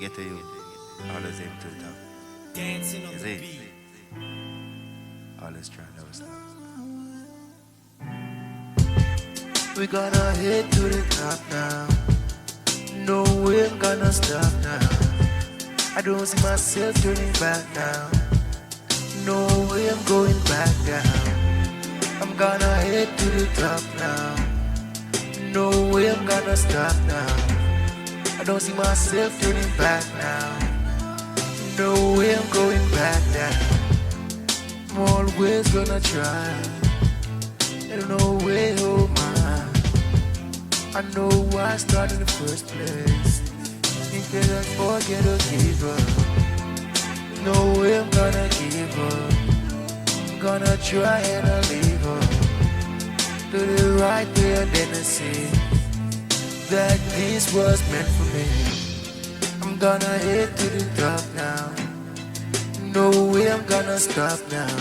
get to you. Always aim to the top. Dancing on Is the it? beat. Always try never stop. We gonna head to the top now. No way I'm gonna stop now. I don't see myself turning back now. No way I'm going back down. I'm gonna head to the top now. No way I'm gonna stop now. I don't see myself turning back now. No way I'm going back down. I'm always gonna try. There's no way, oh my. I know why I started in the first place. Think that I forget or give up. No way I'm gonna give up. I'm gonna try and I'll leave up. Do the right way and then I see that this was meant for me. I'm gonna head to the top now. No way I'm gonna stop now.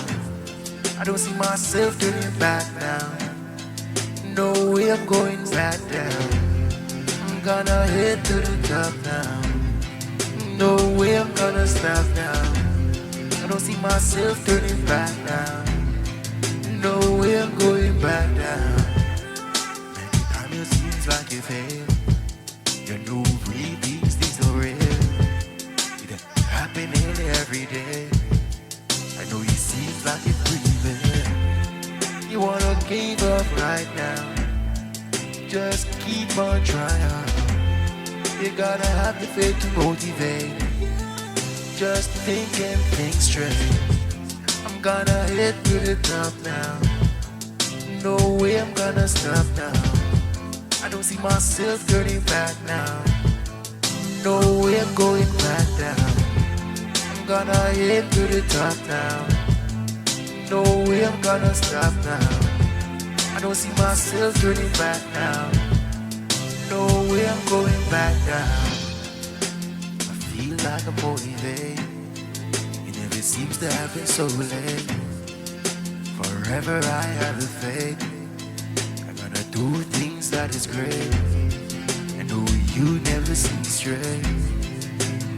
I don't see myself turning back now. No way I'm going back down. I'm gonna head to the top now. No way I'm gonna stop now. I don't see myself turning back now. No way I'm going back down. Many times it seems like you fail. You know real things are real. It happening every day. I know it seems like it's breathing. You wanna give up right now. Just keep on trying. You gotta have the faith to motivate. Just think and think straight. I'm gonna head to the top now. No way I'm gonna stop now. I don't see myself turning back now. No way I'm going back down. I'm gonna head to the top now. No way I'm gonna stop now. I don't see myself turning back now. No way I'm going back down. I feel like I'm motivated. It never seems to happen so late. Forever I have the faith. I'm gonna do things that is great. I know you never see me straight.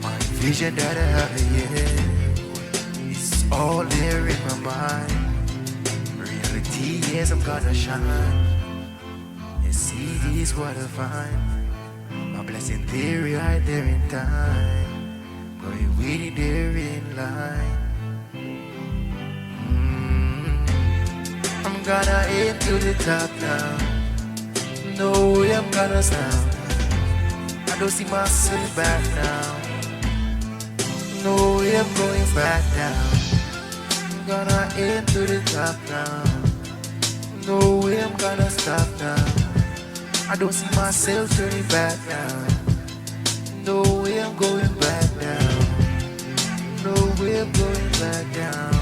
My vision that I have, yeah, it's all there in my mind. Reality is I'm gonna shine. And see this what I find. My blessing there, right there in time. Going waiting there in line. I'm gonna aim to the top now. No way I'm gonna stop. I don't see myself back now. No way I'm going back down. I'm gonna aim to the top now. No way I'm gonna stop now. I don't see myself turning back now. No way I'm going back down. No way I'm going back down.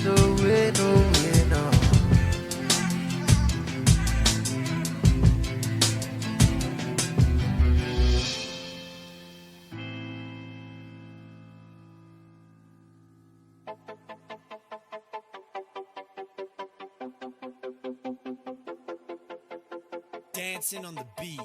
No way, no way, no. Dancing on the beat.